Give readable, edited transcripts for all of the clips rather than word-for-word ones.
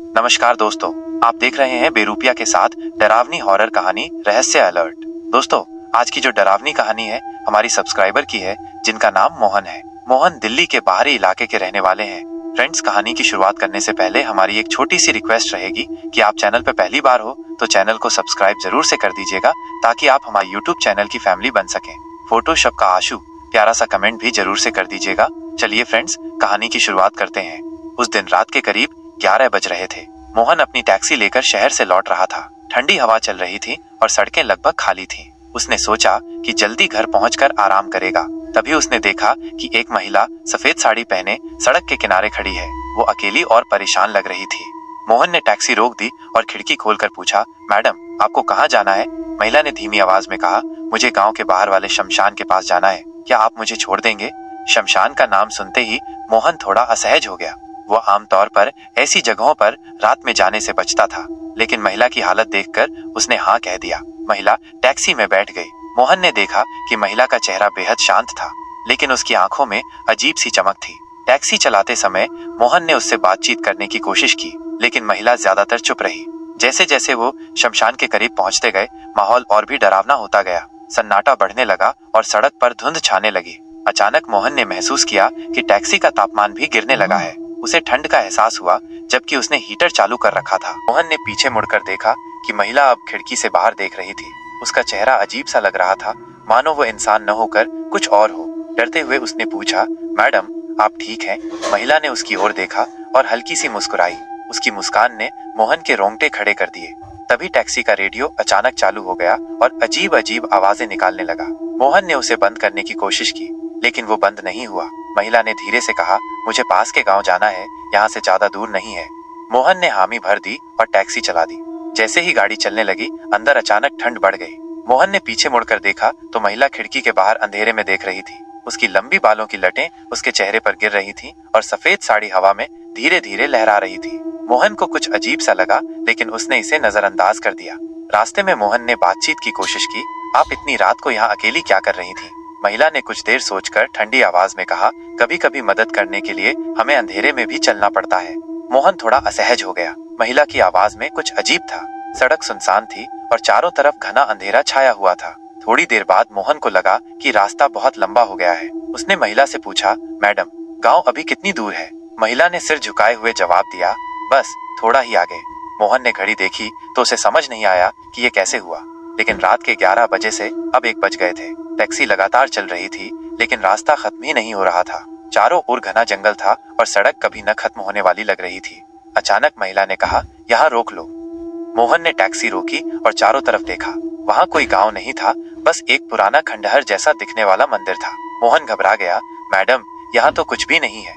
नमस्कार दोस्तों, आप देख रहे हैं बेरूपिया के साथ डरावनी हॉरर कहानी रहस्य अलर्ट। दोस्तों, आज की जो डरावनी कहानी है हमारी सब्सक्राइबर की है जिनका नाम मोहन है। मोहन दिल्ली के बाहरी इलाके के रहने वाले हैं। फ्रेंड्स, कहानी की शुरुआत करने से पहले हमारी एक छोटी सी रिक्वेस्ट रहेगी कि आप चैनल पर पहली बार हो तो चैनल को सब्सक्राइब जरूर से कर दीजिएगा ताकि आप हमारे यूट्यूब चैनल की फैमिली बन सकें। फोटोशॉप का आशु प्यारा सा कमेंट भी जरूर से कर दीजिएगा। चलिए फ्रेंड्स, कहानी की शुरुआत करते हैं। उस दिन रात के करीब 11 बज रहे थे। मोहन अपनी टैक्सी लेकर शहर से लौट रहा था। ठंडी हवा चल रही थी और सड़कें लगभग खाली थीं। उसने सोचा कि जल्दी घर पहुंचकर आराम करेगा। तभी उसने देखा कि एक महिला सफेद साड़ी पहने सड़क के किनारे खड़ी है। वो अकेली और परेशान लग रही थी। मोहन ने टैक्सी रोक दी और खिड़की खोलकर पूछा, मैडम, आपको कहाँ जाना है? महिला ने धीमी आवाज में कहा, मुझे गाँव के बाहर वाले शमशान के पास जाना है। क्या आप मुझे छोड़ देंगे? शमशान का नाम सुनते ही मोहन थोड़ा असहज हो गया। वो आमतौर पर ऐसी जगहों पर रात में जाने से बचता था, लेकिन महिला की हालत देखकर उसने हाँ कह दिया। महिला टैक्सी में बैठ गई। मोहन ने देखा कि महिला का चेहरा बेहद शांत था, लेकिन उसकी आंखों में अजीब सी चमक थी। टैक्सी चलाते समय मोहन ने उससे बातचीत करने की कोशिश की, लेकिन महिला ज्यादातर चुप रही। जैसे जैसे वो शमशान के करीब पहुंचते गए, माहौल और भी डरावना होता गया। सन्नाटा बढ़ने लगा और सड़क पर धुंध छाने लगी। अचानक मोहन ने महसूस किया कि टैक्सी का तापमान भी गिरने लगा है। उसे ठंड का एहसास हुआ, जबकि उसने हीटर चालू कर रखा था। मोहन ने पीछे मुड़कर देखा कि महिला अब खिड़की से बाहर देख रही थी। उसका चेहरा अजीब सा लग रहा था, मानो वो इंसान न होकर कुछ और हो। डरते हुए उसने पूछा, मैडम, आप ठीक हैं? महिला ने उसकी ओर देखा और हल्की सी मुस्कुराई। उसकी मुस्कान ने मोहन के रोंगटे खड़े कर दिए। तभी टैक्सी का रेडियो अचानक चालू हो गया और अजीब अजीब आवाजें निकालने लगा। मोहन ने उसे बंद करने की कोशिश की, लेकिन वो बंद नहीं हुआ। महिला ने धीरे से कहा, मुझे पास के गांव जाना है, यहाँ से ज्यादा दूर नहीं है। मोहन ने हामी भर दी और टैक्सी चला दी। जैसे ही गाड़ी चलने लगी, अंदर अचानक ठंड बढ़ गई। मोहन ने पीछे मुड़कर देखा तो महिला खिड़की के बाहर अंधेरे में देख रही थी। उसकी लंबी बालों की लटें उसके चेहरे पर गिर रही थी और सफेद साड़ी हवा में धीरे धीरे लहरा रही थी। मोहन को कुछ अजीब सा लगा, लेकिन उसने इसे नजरअंदाज कर दिया। रास्ते में मोहन ने बातचीत की कोशिश की, आप इतनी रात को यहाँ अकेली क्या कर रही थी? महिला ने कुछ देर सोचकर ठंडी आवाज में कहा, कभी कभी मदद करने के लिए हमें अंधेरे में भी चलना पड़ता है। मोहन थोड़ा असहज हो गया। महिला की आवाज में कुछ अजीब था। सड़क सुनसान थी और चारों तरफ घना अंधेरा छाया हुआ था। थोड़ी देर बाद मोहन को लगा कि रास्ता बहुत लंबा हो गया है। उसने महिला से पूछा, मैडम, गांव अभी कितनी दूर है? महिला ने सिर झुकाए हुए जवाब दिया, बस थोड़ा ही आगे। मोहन ने घड़ी देखी तो उसे समझ नहीं आया कि ये कैसे हुआ, लेकिन रात के 11 बजे से अब 1 बज गए थे। टैक्सी लगातार चल रही थी, लेकिन रास्ता खत्म ही नहीं हो रहा था। चारों ओर घना जंगल था और सड़क कभी न खत्म होने वाली लग रही थी। अचानक महिला ने कहा, यहाँ रोक लो। मोहन ने टैक्सी रोकी और चारों तरफ देखा। वहाँ कोई गांव नहीं था, बस एक पुराना खंडहर जैसा दिखने वाला मंदिर था। मोहन घबरा गया, मैडम, यहाँ तो कुछ भी नहीं है।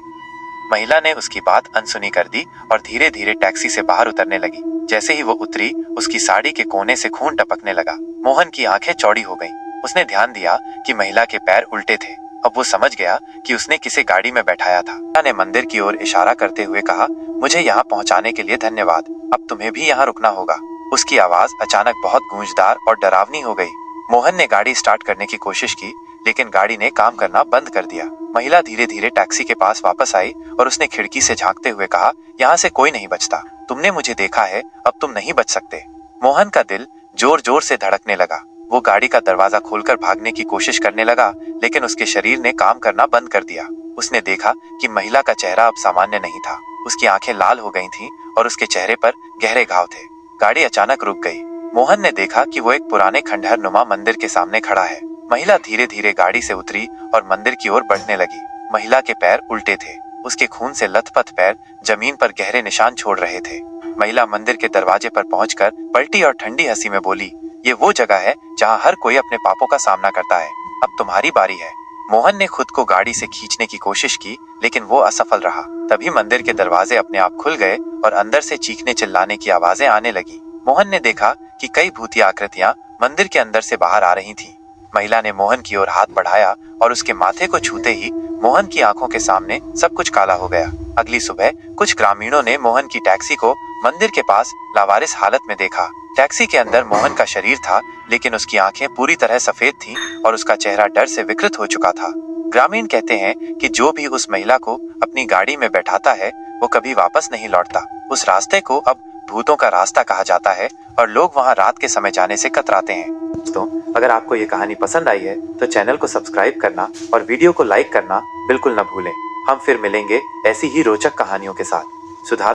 महिला ने उसकी बात अनसुनी कर दी और धीरे धीरे टैक्सी से बाहर उतरने लगी। जैसे ही वो उतरी, उसकी साड़ी के कोने से खून टपकने लगा। मोहन की आंखें चौड़ी हो गईं। उसने ध्यान दिया कि महिला के पैर उल्टे थे। अब वो समझ गया कि उसने किसे गाड़ी में बैठाया था। महिला ने मंदिर की ओर इशारा करते हुए कहा, मुझे यहाँ पहुँचाने के लिए धन्यवाद। अब तुम्हें भी यहाँ रुकना होगा। उसकी आवाज अचानक बहुत गूंजदार और डरावनी हो गई। मोहन ने गाड़ी स्टार्ट करने की कोशिश की, लेकिन गाड़ी ने काम करना बंद कर दिया। महिला धीरे धीरे टैक्सी के पास वापस आई और उसने खिड़की से झांकते हुए कहा, यहाँ से कोई नहीं बचता। तुमने मुझे देखा है, अब तुम नहीं बच सकते। मोहन का दिल जोर जोर से धड़कने लगा। वो गाड़ी का दरवाजा खोलकर भागने की कोशिश करने लगा, लेकिन उसके शरीर ने काम करना बंद कर दिया। उसने देखा कि महिला का चेहरा अब सामान्य नहीं था। उसकी आंखें लाल हो गई थीं और उसके चेहरे पर गहरे घाव थे। गाड़ी अचानक रुक गई। मोहन ने देखा कि वो एक पुराने खंडहर नुमा मंदिर के सामने खड़ा है। महिला धीरे धीरे गाड़ी से उतरी और मंदिर की ओर बढ़ने लगी। महिला के पैर उल्टे थे। उसके खून से लथपथ पैर जमीन पर गहरे निशान छोड़ रहे थे। महिला मंदिर के दरवाजे पर पहुंचकर पलटी और ठंडी हंसी में बोली, ये वो जगह है जहां हर कोई अपने पापों का सामना करता है। अब तुम्हारी बारी है। मोहन ने खुद को गाड़ी से खींचने की कोशिश की, लेकिन वो असफल रहा। तभी मंदिर के दरवाजे अपने आप खुल गए और अंदर से चीखने चिल्लाने की आवाजें आने लगी। मोहन ने देखा कि कई भूतिया आकृतियां मंदिर के अंदर से बाहर आ रही थीं। महिला ने मोहन की ओर हाथ बढ़ाया और उसके माथे को छूते ही मोहन की आंखों के सामने सब कुछ काला हो गया। अगली सुबह कुछ ग्रामीणों ने मोहन की टैक्सी को मंदिर के पास लावारिस हालत में देखा। टैक्सी के अंदर मोहन का शरीर था, लेकिन उसकी आंखें पूरी तरह सफेद थीं और उसका चेहरा डर से विकृत हो चुका था। ग्रामीण कहते हैं कि जो भी उस महिला को अपनी गाड़ी में बैठाता है, वो कभी वापस नहीं लौटता। उस रास्ते को अब भूतों का रास्ता कहा जाता है और लोग वहां रात के समय जाने से कतराते हैं। दोस्तों, अगर आपको ये कहानी पसंद आई है तो चैनल को सब्सक्राइब करना और वीडियो को लाइक करना बिल्कुल न भूलें। हम फिर मिलेंगे ऐसी ही रोचक कहानियों के साथ। सुधार